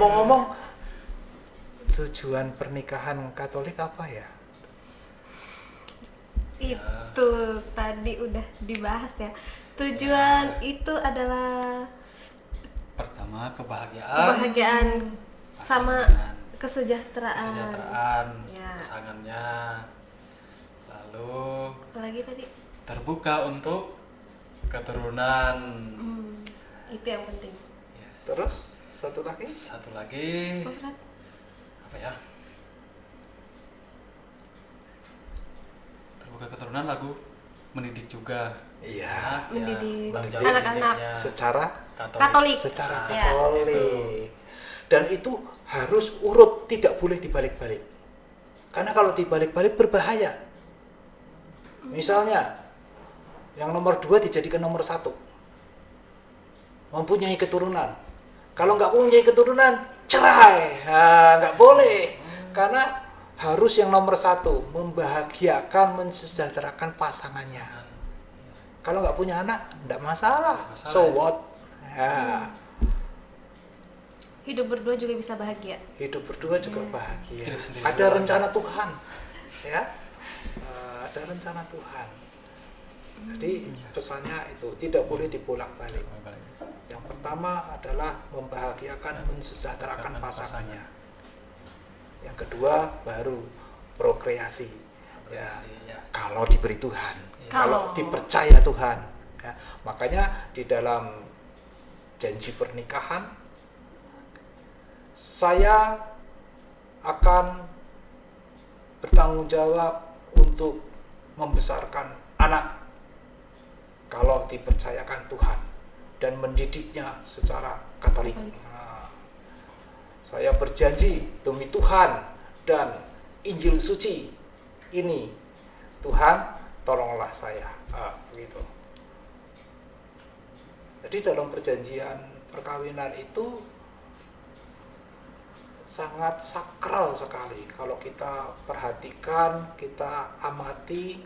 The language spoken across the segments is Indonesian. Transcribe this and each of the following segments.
ngomong-ngomong, tujuan pernikahan Katolik apa ya? Itu tadi udah dibahas ya. Tujuan itu adalah Pertama kebahagiaan sama pasangan, kesejahteraan. Ya. pasangannya. Lalu Apalagi tadi? terbuka untuk keturunan. Itu yang penting. Ya. Terus satu lagi? Satu lagi Oh, Frat? apa ya? Terbuka keturunan lalu mendidik juga. Iya. Mendidik menjauh anak-anak. didiknya. Secara Katolik. secara Ya. Katolik. Dan itu harus urut, tidak boleh dibalik-balik. Karena kalau dibalik-balik berbahaya. Misalnya, yang nomor 2 dijadikan nomor 1. Mempunyai keturunan. Kalau nggak punya keturunan, cerai. Nah, nggak boleh. Karena harus yang nomor 1, membahagiakan, mensejahterakan pasangannya. Kalau nggak punya anak, nggak masalah. So what? Ya. Hidup berdua juga bisa bahagia. Hidup berdua juga bahagia. Hidup sendiri Ada juga rencana Tuhan, ya. Ada rencana Tuhan. Jadi pesannya itu tidak boleh dibolak-balik. Yang pertama adalah membahagiakan, mensejahterakan pasangannya. Yang kedua baru prokreasi. Ya, Ya. kalau diberi Tuhan, Kalau- kalau dipercaya Tuhan. Ya, makanya di dalam janji pernikahan saya akan bertanggung jawab untuk membesarkan anak kalau dipercayakan Tuhan dan mendidiknya secara Katolik. Nah, saya berjanji demi Tuhan dan Injil suci ini, Tuhan tolonglah saya. Begitu. Jadi dalam perjanjian perkawinan itu sangat sakral sekali kalau kita perhatikan, kita amati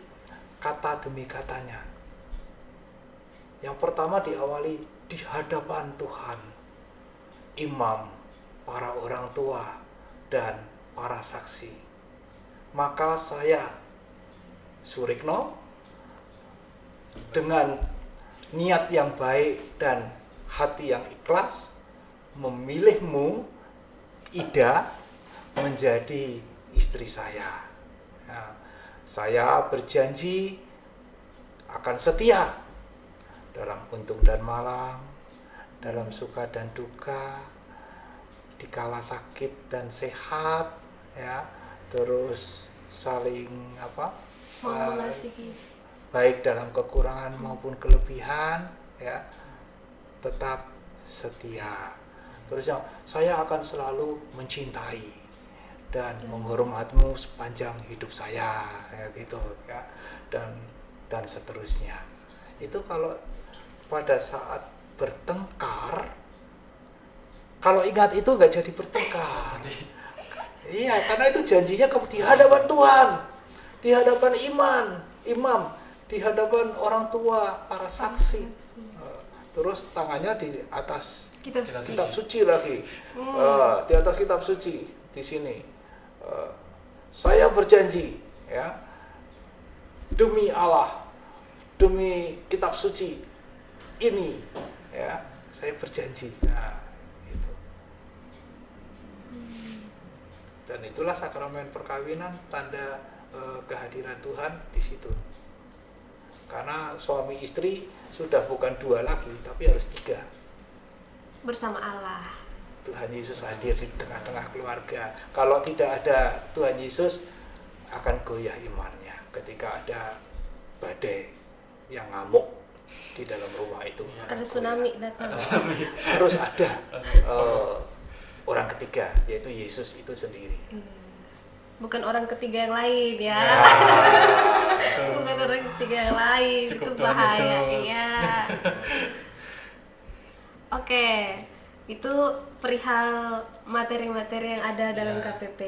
kata demi katanya. Yang pertama diawali di hadapan Tuhan, imam, para orang tua, dan para saksi. Maka saya, Surikno, dengan niat yang baik dan hati yang ikhlas, memilihmu, Ida, menjadi istri saya. Nah, saya berjanji akan setia dalam untung dan malang, dalam suka dan duka, dikala sakit dan sehat, ya, terus saling Mau mengasihi. baik dalam kekurangan maupun kelebihan, ya, tetap setia. Terus yang saya akan selalu mencintai dan menghormatimu sepanjang hidup saya, ya gitu ya, dan seterusnya. Itu kalau pada saat bertengkar, kalau ingat itu nggak jadi bertengkar. Iya, karena itu janjinya di hadapan Tuhan, di hadapan imam, di hadapan orang tua, para saksi. Terus tangannya di atas Kitab kitab suci lagi. Di atas kitab suci di sini. Saya berjanji, ya, demi Allah, demi kitab suci ini, ya, saya berjanji. Nah, itu. Dan itulah sakramen perkawinan, tanda kehadiran Tuhan di situ. Karena suami istri sudah bukan 2 lagi, tapi harus 3. Bersama Allah. Tuhan Yesus hadir di tengah-tengah keluarga. Kalau tidak ada Tuhan Yesus, akan goyah imannya ketika ada badai yang ngamuk di dalam rumah itu. Ada tsunami datang. Harus ada orang ketiga, yaitu Yesus itu sendiri. Bukan orang ketiga yang lain ya. Bukan orang ketiga yang lain. Cukup Itu Tuhan bahaya. Yesus. Iya. Oke. Itu perihal materi-materi yang ada dalam Ya. KPP.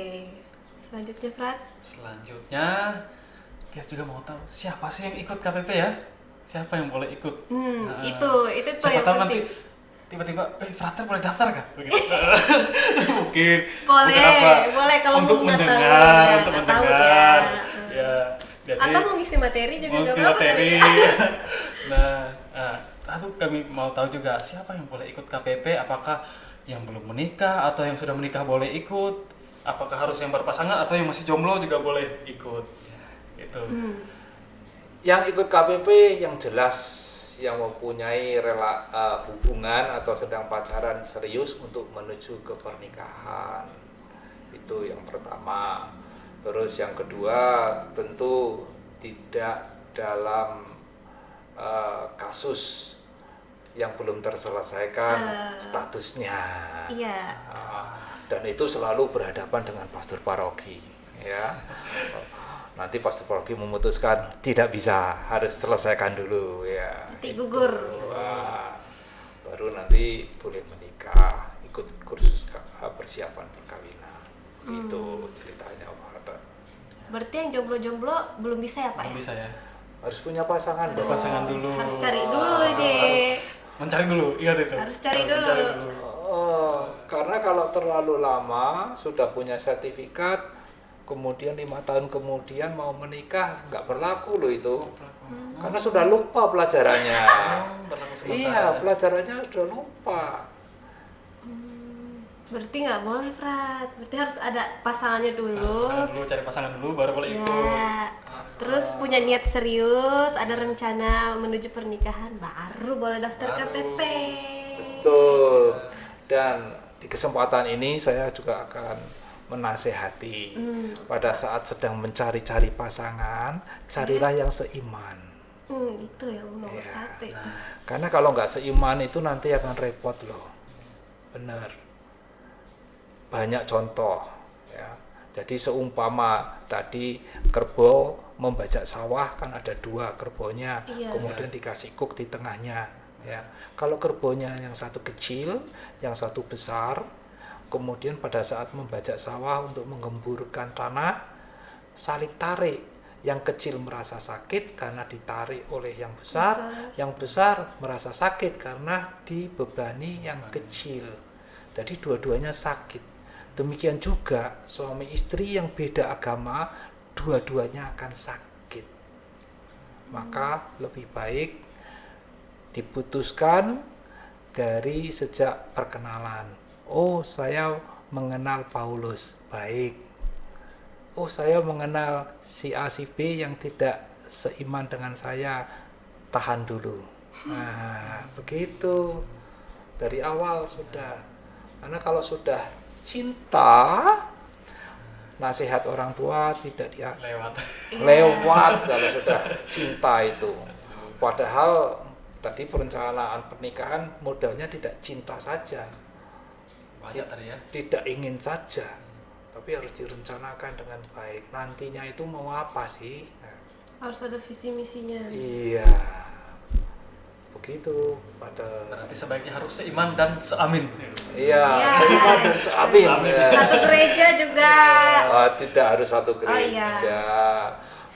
Selanjutnya, Frat. Selanjutnya kita juga mau tahu siapa sih yang ikut KPP ya? Siapa yang boleh ikut? Nah, Itu tuh siapa yang tahu penting. nanti tiba-tiba, frater boleh daftar nggak? Begitu. Mungkin. Boleh, mungkin apa? boleh kalau untuk mau nggak tahu mendengar, ya, untuk nggak tahu mendengar. ya. Ya. Jadi, Atau mau ngisi materi juga mau nggak ngisi apa-apa materi. kali ya. Nah, lalu kami mau tahu juga siapa yang boleh ikut KPP, apakah yang belum menikah atau yang sudah menikah boleh ikut, apakah harus yang berpasangan atau yang masih jomblo juga boleh ikut. Gitu. Yang ikut KPP yang jelas yang mempunyai hubungan atau sedang pacaran serius untuk menuju ke pernikahan. Itu yang pertama. Terus yang kedua tentu tidak dalam kasus yang belum terselesaikan statusnya. Iya. Dan itu selalu berhadapan dengan pastor paroki, ya. Nanti pastor paroki memutuskan tidak bisa, harus selesaikan dulu, ya. Titik gugur. Baru nanti boleh menikah, ikut kursus persiapan perkawinan. Begitu ceritanya, Pak. Berarti yang jomblo-jomblo belum bisa ya Pak Belum ya? bisa ya. Harus punya pasangan dong. Berpasangan dulu. Harus cari dulu deh. Mencari dulu, ingat itu. Harus cari dulu. Mencari dulu. Karena kalau terlalu lama sudah punya sertifikat, kemudian 5 tahun kemudian mau menikah, nggak berlaku loh itu. Karena sudah lupa pelajarannya. Berlaku sementara. Iya, pelajarannya sudah lupa. Berarti nggak boleh, Frat. Berarti harus ada pasangannya dulu. Cari pasangan dulu, baru boleh ikut. Ya. Terus punya niat serius, ada rencana menuju pernikahan, baru boleh daftar KPP. Betul. Dan di kesempatan ini saya juga akan menasehati pada saat sedang mencari-cari pasangan, carilah yang seiman. Itu yang nomor satu itu. Karena kalau nggak seiman itu nanti akan repot loh. Bener. Banyak contoh, ya. Jadi seumpama tadi kerbau membajak sawah, kan ada 2 kerbaunya, kemudian dikasih kuk di tengahnya, ya. Kalau kerbaunya yang satu kecil, yang satu besar, kemudian pada saat membajak sawah untuk menggemburkan tanah, saling tarik. Yang kecil merasa sakit karena ditarik oleh yang besar, yang besar merasa sakit karena dibebani yang kecil. Jadi dua-duanya sakit. Demikian juga suami istri yang beda agama, dua-duanya akan sakit. Maka lebih baik diputuskan dari sejak perkenalan. Oh, saya mengenal Paulus, baik. Oh, saya mengenal si A si B yang tidak seiman dengan saya, tahan dulu. Nah, begitu. Dari awal sudah. Karena kalau sudah cinta, nasihat orang tua tidak lewat kalau sudah cinta itu. Padahal tadi perencanaan pernikahan modalnya tidak cinta saja, Banyak tadi ya. tidak ingin saja, tapi harus direncanakan dengan baik. Nantinya itu mau apa sih? Harus ada visi misinya. Iya, begitu, Pater. Berarti sebaiknya harus seiman dan seamin. Iya, seiman dan seamin. Ya. Satu gereja juga. Tidak harus satu gereja. iya.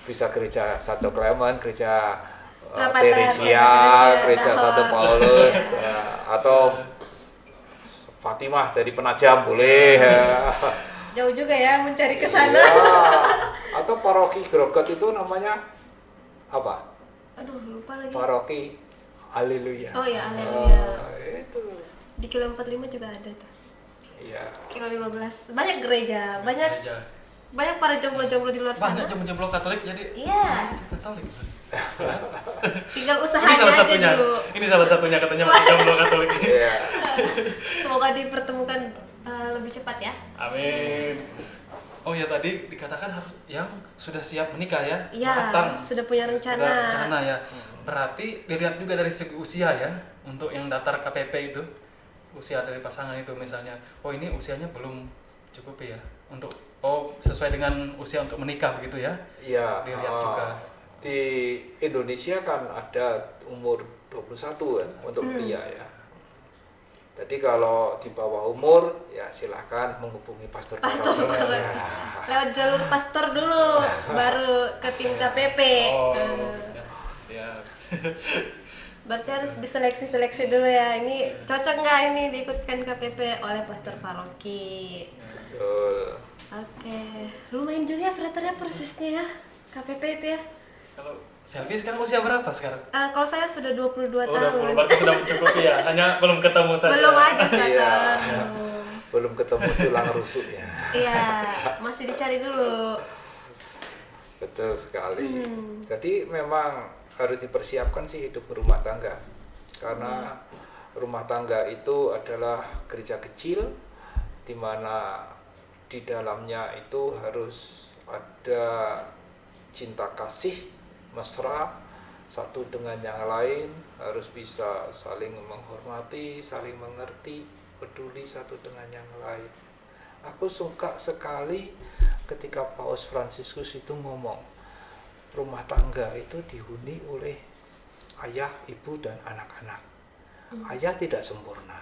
Bisa gereja Santo Clement, gereja Prapater, Teresia, gereja Santo Paulus, atau Fatimah dari Penajam boleh. Jauh juga ya mencari ke sana. Iya. Atau paroki Grogot itu namanya apa? Aduh, lupa lagi. Paroki Haleluya. Oh ya, Haleluya. Itu. Di kilo 45 juga ada tuh. Iya. Kilo 15. Banyak gereja, banyak para jomblo-jomblo di luar sana. Banyak jomblo Katolik jadi. Iya. Katolik. Tinggal Ini usahanya salah aja satunya. dulu. Ini salah satunya katanya jomblo Katolik. Iya. Semoga dipertemukan lebih cepat ya. Amin. Oh ya, tadi dikatakan harus yang sudah siap menikah ya, Iya, matang, sudah punya rencana. sudah rencana ya. Berarti dilihat juga dari segi usia ya, untuk yang daftar KPP itu, usia dari pasangan itu misalnya, oh ini usianya belum cukup ya, untuk sesuai dengan usia untuk menikah begitu ya. Iya. Dilihat juga. Di Indonesia kan ada umur 21 kan untuk pria ya. Jadi kalau di bawah umur ya silahkan menghubungi pastor. Lewat jalur pastor dulu, baru ke tim KPP. Oh, siap. Berarti harus diseleksi dulu ya. Ini cocok nggak ini diikutkan KPP oleh pastor paroki? Betul. Oke, lumayan juga ya frater ya prosesnya ya KPP itu ya. Kalau Selvi sekarang usia berapa sekarang? Kalau saya sudah 22 Oh, tahun. berarti sudah mencukupi ya, hanya belum ketemu saja. Belum aja frater. Iya. Belum ketemu tulang rusuknya. Iya, masih dicari dulu. Betul sekali. Jadi memang harus dipersiapkan sih hidup berumah tangga. Karena rumah tangga itu adalah gereja kecil di mana di dalamnya itu harus ada cinta kasih, mesra satu dengan yang lain, harus bisa saling menghormati, saling mengerti, peduli satu dengan yang lain. Aku suka sekali ketika Paus Fransiskus itu ngomong, rumah tangga itu dihuni oleh ayah, ibu, dan anak-anak. Ayah tidak sempurna,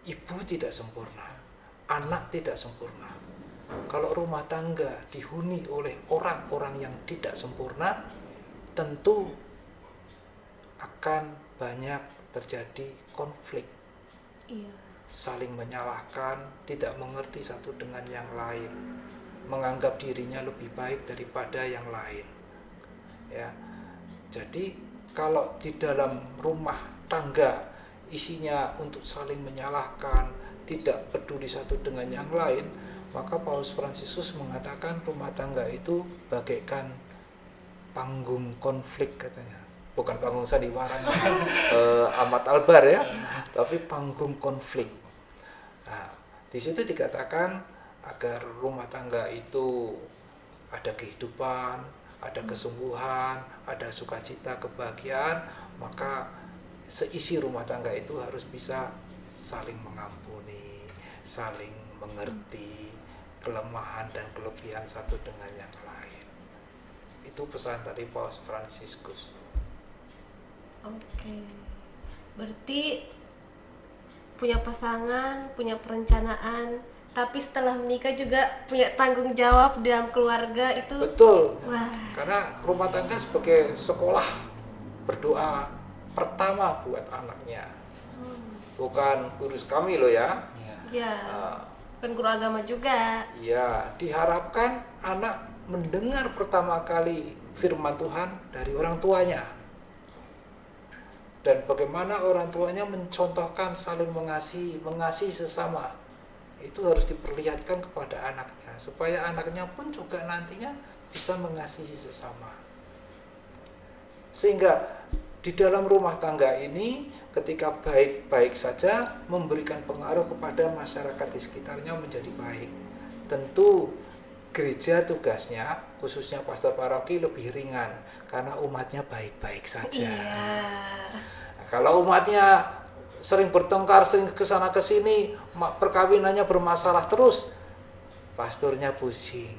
ibu tidak sempurna, anak tidak sempurna. Kalau rumah tangga dihuni oleh orang-orang yang tidak sempurna, tentu akan banyak terjadi konflik. Iya. Saling menyalahkan, tidak mengerti satu dengan yang lain, menganggap dirinya lebih baik daripada yang lain. Ya. Jadi kalau di dalam rumah tangga isinya untuk saling menyalahkan, tidak peduli satu dengan yang lain, maka Paus Fransiskus mengatakan rumah tangga itu bagaikan panggung konflik katanya. Bukan panggung sandiwara Ahmad Albar ya, tapi panggung konflik. Nah, di situ dikatakan agar rumah tangga itu ada kehidupan, ada kesungguhan, ada sukacita, kebahagiaan, maka seisi rumah tangga itu harus bisa saling mengampuni, saling mengerti kelemahan dan kelebihan satu dengan yang lain. Itu pesan dari Paus Fransiskus. Oke. Berarti punya pasangan, punya perencanaan, tapi setelah menikah juga punya tanggung jawab dalam keluarga itu. Betul. Wah. Karena rumah tangga sebagai sekolah berdoa pertama buat anaknya. Bukan urus kami loh ya. Ya. Kan guru agama juga. Ya, diharapkan anak mendengar pertama kali firman Tuhan dari orang tuanya. Dan bagaimana orang tuanya mencontohkan saling mengasihi sesama. Itu harus diperlihatkan kepada anaknya, supaya anaknya pun juga nantinya bisa mengasihi sesama. Sehingga di dalam rumah tangga ini, ketika baik-baik saja, memberikan pengaruh kepada masyarakat di sekitarnya menjadi baik. Tentu gereja tugasnya, khususnya pastor paroki, lebih ringan karena umatnya baik-baik saja. Iya. Nah, kalau umatnya sering bertengkar, sering kesana kesini, perkawinannya bermasalah terus, pastornya pusing.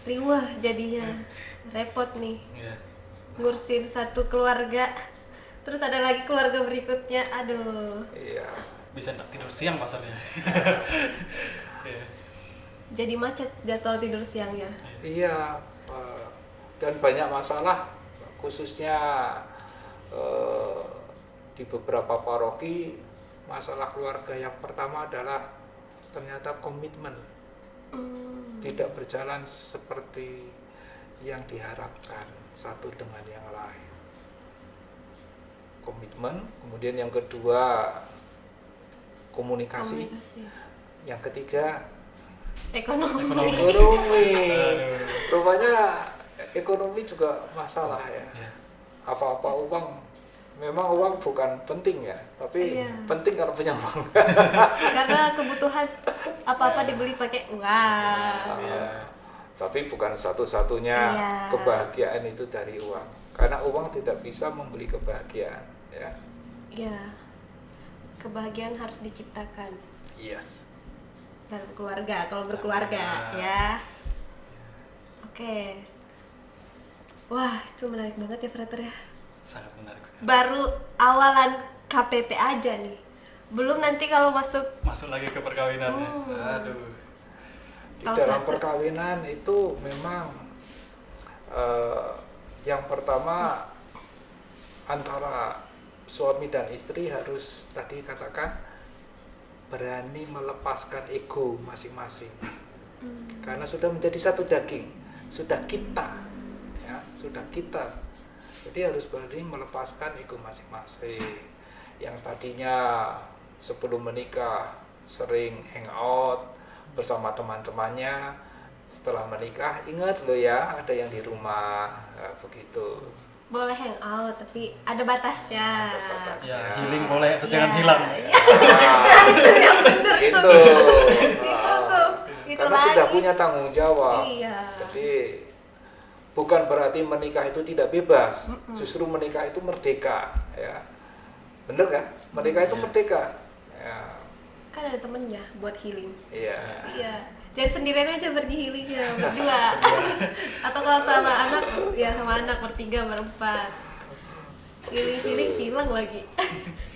Riwah jadinya, repot nih. Iya. Ngurusin satu keluarga, terus ada lagi keluarga berikutnya, aduh. Iya. Bisa nggak tidur siang pasarnya. Iya. Jadi macet jadwal tidur siangnya. Iya, dan banyak masalah, khususnya di beberapa paroki, masalah keluarga yang pertama adalah ternyata komitmen tidak berjalan seperti yang diharapkan satu dengan yang lain. Komitmen, kemudian yang kedua komunikasi. Yang ketiga Ekonomi. ekonomi. Aduh. Rupanya ekonomi juga masalah ya. Iya. Apa-apa uang, memang uang bukan penting ya, tapi Iya. penting kalau punya uang. Karena kebutuhan apa-apa dibeli pakai uang. Iya. Tapi bukan satu-satunya Iya. kebahagiaan itu dari uang, karena uang tidak bisa membeli kebahagiaan ya. Iya. Kebahagiaan harus diciptakan Yes. dalam keluarga, kalau berkeluarga ya. Oke. Wah, itu menarik banget ya Frater ya. Sangat menarik sekali. Baru awalan KPP aja nih. Belum nanti kalau masuk Masuk lagi ke perkawinannya. Aduh. Di dalam perkawinan itu memang yang pertama antara suami dan istri harus tadi katakan berani melepaskan ego masing-masing. Karena sudah menjadi satu daging, sudah kita, ya, sudah kita. Jadi harus berani melepaskan ego masing-masing. Yang tadinya sebelum menikah sering hangout bersama teman-temannya, setelah menikah ingat loh ya, ada yang di rumah, ya, begitu. Boleh hangout tapi ada batasnya. Ada batasnya. Ya, healing boleh, jangan Iya, hilang. iya. Nah, Itu yang bener itu. tuh. Ah. tuh. Itu Karena sudah lagi. punya tanggung jawab. Iya. Jadi bukan berarti menikah itu tidak bebas. Justru menikah itu merdeka, ya. Bener kan? Menikah itu merdeka. Ya. Kan ada temennya buat healing. Iya. Iya. Jangan sendirian aja pergi healing ya, berdua. Atau kalau sama anak, ya sama anak bertiga, berempat. Healing hilang lagi.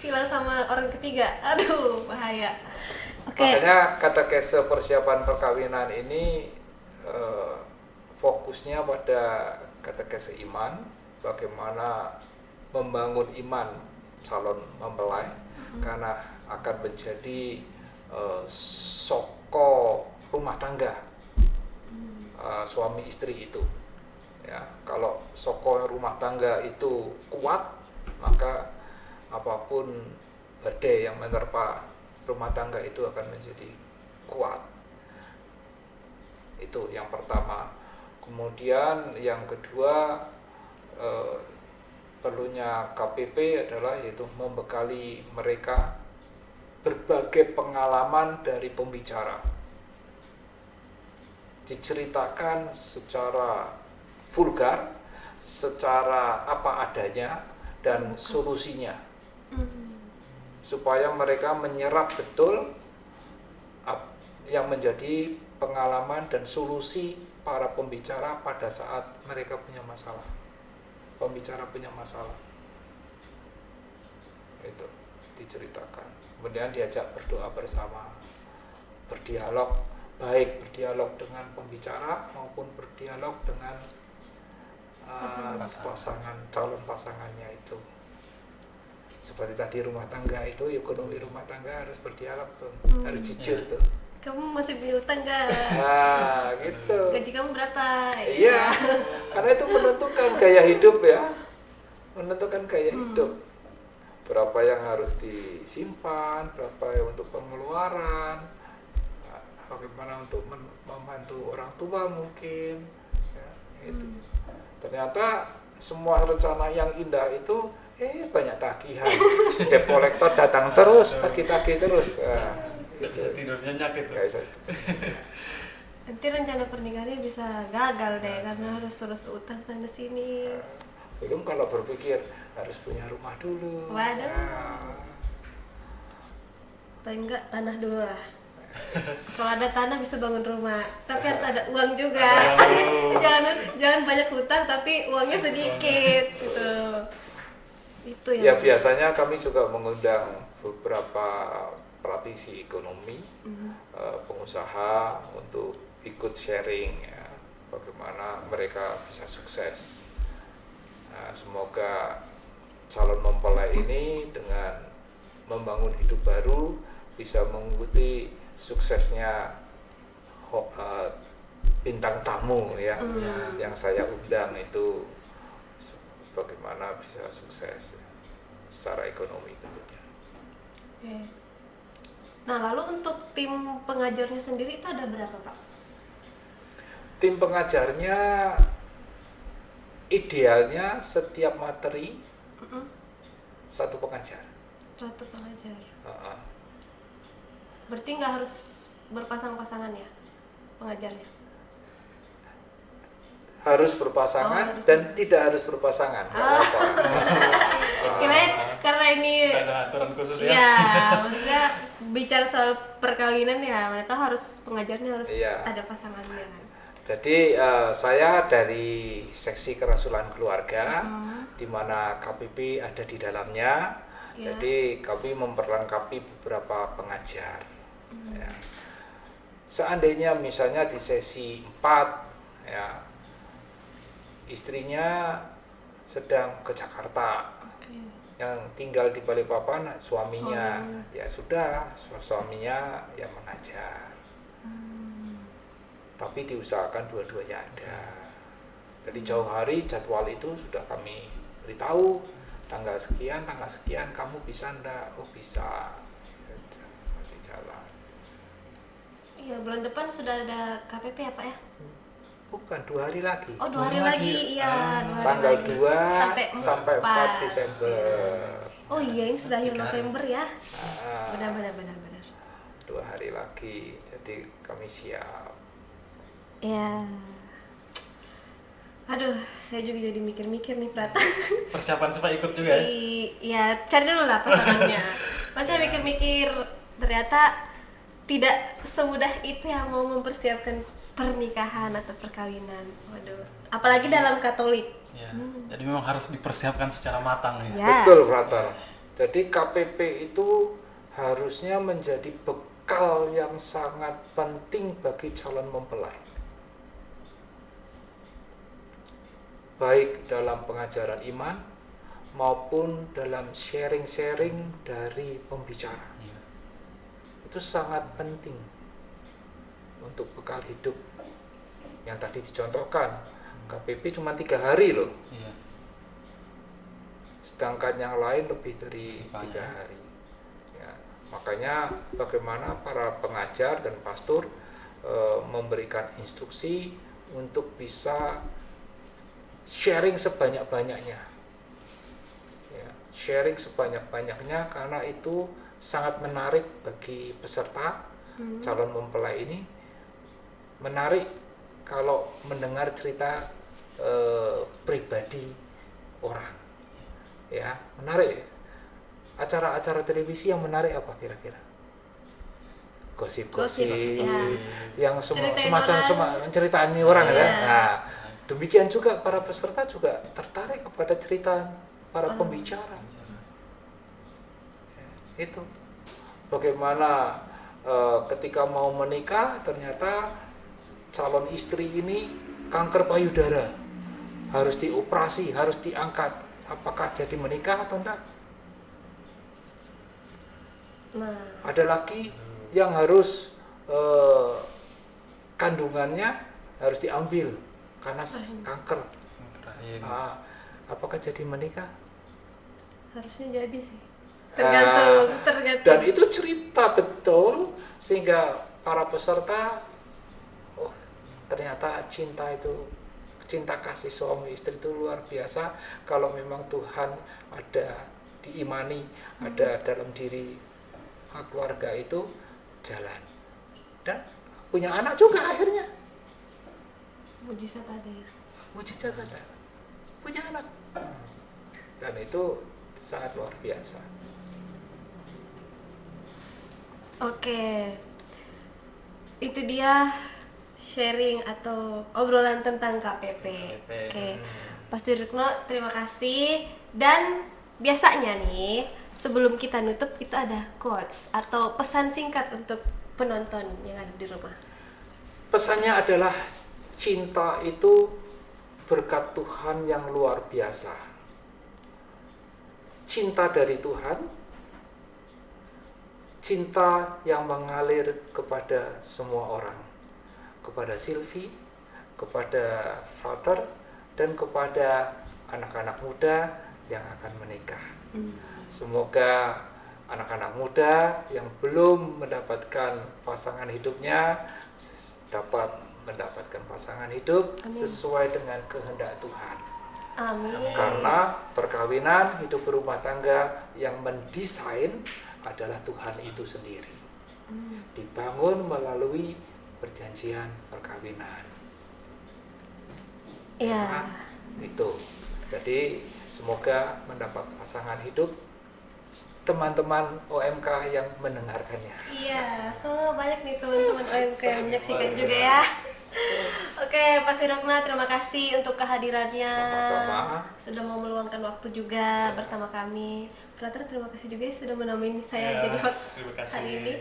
Hilang sama orang ketiga. Aduh, bahaya. Oke. Makanya katekese persiapan perkawinan ini fokusnya pada katekese iman, bagaimana membangun iman calon mempelai, karena akan menjadi soko rumah tangga suami istri itu. Ya, kalau soko rumah tangga itu kuat, maka apapun badai yang menerpa rumah tangga itu akan menjadi kuat. Itu yang pertama. Kemudian yang kedua, perlunya KPP adalah yaitu membekali mereka berbagai pengalaman dari pembicara, diceritakan secara vulgar, secara apa adanya, dan solusinya, supaya mereka menyerap betul yang menjadi pengalaman dan solusi para pembicara pada saat mereka punya masalah. Pembicara punya masalah, itu diceritakan. Kemudian diajak berdoa bersama, berdialog, baik berdialog dengan pembicara maupun berdialog dengan pasangan, calon pasangannya itu. Seperti tadi rumah tangga itu, ekonomi rumah tangga harus berdialog tuh, harus jujur tuh. Kamu masih punya utang nggak? Nah, gitu. Gaji kamu berapa? Iya, karena itu menentukan gaya hidup ya, menentukan gaya hidup. Berapa yang harus disimpan, berapa yang untuk pengeluaran, bagaimana untuk membantu orang tua mungkin, ya, itu. Ternyata semua rencana yang indah itu, banyak tagihan, debt collector datang terus, tagih-tagih terus. Nggak bisa tidur, nyenyak itu. Nanti rencana pernikahannya bisa gagal deh karena harus terus utang sana sini. Belum kalau berpikir harus punya rumah dulu. Waduh. Nah, Paling enggak tanah dulu lah. Kalau ada tanah bisa bangun rumah, tapi harus ada uang juga. jangan banyak hutang tapi uangnya sedikit gitu. Itu ya yang biasanya kami juga mengundang beberapa praktisi ekonomi, pengusaha untuk ikut sharing ya, bagaimana mereka bisa sukses. Nah, semoga calon mempelai ini dengan membangun hidup baru bisa mengikuti suksesnya bintang tamu ya, yang saya undang itu bagaimana bisa sukses ya, secara ekonomi tentunya. Oke. Nah, lalu untuk tim pengajarnya sendiri itu ada berapa, Pak? Tim pengajarnya idealnya setiap materi satu pengajar. Satu pengajar. Uh-uh. Berarti nggak harus berpasang-pasangan ya pengajarnya? Harus berpasangan harus dan tidak harus berpasangan. Nggak apa-apa. Kirain karena ini Nggak ada aturan khusus ya. ya, maksudnya bicara soal perkawinan ya, mereka harus pengajarnya harus Iya. ada pasangannya kan. Jadi saya dari seksi kerasulan keluarga, di mana KPP ada di dalamnya. Ya. Jadi kami memperlengkapi beberapa pengajar. Ya. Seandainya misalnya di sesi 4 ya, istrinya sedang ke Jakarta, yang tinggal di Balikpapan suaminya. Ya sudah, suaminya yang mengajar. Tapi diusahakan dua-duanya ada. Jadi jauh hari jadwal itu sudah kami beritahu, tanggal sekian kamu bisa ndak? Oh bisa. Nanti jalan. Iya, bulan depan sudah ada KPP ya Pak ya? Bukan, 2 hari lagi. Oh 2 hari lagi, iya 2 hari Tanggal lagi. 2 sampai 4 Desember. Oh iya, ini sudah akhir 3 hari. November ya. Ah, Benar. 2 hari lagi, jadi kami siap. Ya. Aduh, saya juga jadi mikir-mikir nih Prat. Persiapan supaya ikut juga ya. Iya, cari dulu lah pasangannya. Pas saya mikir-mikir, ternyata tidak semudah itu yang mau mempersiapkan pernikahan atau perkawinan. Waduh, apalagi dalam Katolik. Ya. Jadi memang harus dipersiapkan secara matang ya. Ya. Betul, Frater. Jadi KPP itu harusnya menjadi bekal yang sangat penting bagi calon mempelai. Baik dalam pengajaran iman maupun dalam sharing-sharing dari pembicara. Iya. Itu sangat penting untuk bekal hidup. Yang tadi dicontohkan, KPP cuma 3 hari loh. Iya. Sedangkan yang lain lebih dari Banyak. 3 hari. Ya, makanya bagaimana para pengajar dan pastor memberikan instruksi untuk bisa sharing sebanyak-banyaknya. Ya, sharing sebanyak-banyaknya karena itu sangat menarik bagi peserta calon mempelai ini. Menarik kalau mendengar cerita pribadi orang. Ya, menarik. Acara-acara televisi yang menarik apa kira-kira? Gosip-gosip ya. yang Ceritain semacam orang. ceritaan orang ya. Iya. Nah, demikian juga para peserta juga tertarik kepada cerita para pembicara. Ya, itu bagaimana ketika mau menikah ternyata calon istri ini kanker payudara, harus dioperasi, harus diangkat. Apakah jadi menikah atau enggak? Nah, Ada lagi yang harus kandungannya harus diambil karena kanker. Kerahin. Apakah jadi menikah? harusnya jadi sih. Tergantung. Dan itu cerita betul sehingga para peserta, oh ternyata cinta kasih suami istri itu luar biasa. Kalau memang Tuhan ada diimani, ada dalam diri keluarga itu jalan dan punya anak juga akhirnya. Mujizat ada ya. Mujizat ada, punya anak, dan itu sangat luar biasa. Oke, itu dia sharing atau obrolan tentang KPP. Oke, Pastor Rukno terima kasih. Dan biasanya nih sebelum kita nutup itu ada quotes atau pesan singkat untuk penonton yang ada di rumah. Pesannya adalah cinta itu berkat Tuhan yang luar biasa. Cinta dari Tuhan, cinta yang mengalir kepada semua orang, kepada Sylvie, kepada Frater, dan kepada anak-anak muda yang akan menikah. Semoga anak-anak muda yang belum mendapatkan pasangan hidupnya dapat mendapatkan pasangan hidup sesuai dengan kehendak Tuhan. Amin. Karena perkawinan, hidup berumah tangga yang mendesain adalah Tuhan itu sendiri. Dibangun melalui perjanjian perkawinan. Ya. Itu. Jadi semoga mendapat pasangan hidup teman-teman OMK yang mendengarkannya. Iya, semoga banyak nih teman-teman OMK yang menyaksikan juga ya. Oke, Pak Sirokna, terima kasih untuk kehadirannya. Sama-sama. Sudah mau meluangkan waktu juga bersama kami. Frater, terima kasih juga ya sudah menemani saya Ya, jadi host terima kasih. hari ini.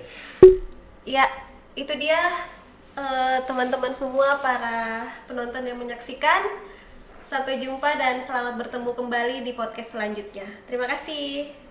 Ya, itu dia teman-teman semua para penonton yang menyaksikan. Sampai jumpa dan selamat bertemu kembali di podcast selanjutnya. Terima kasih.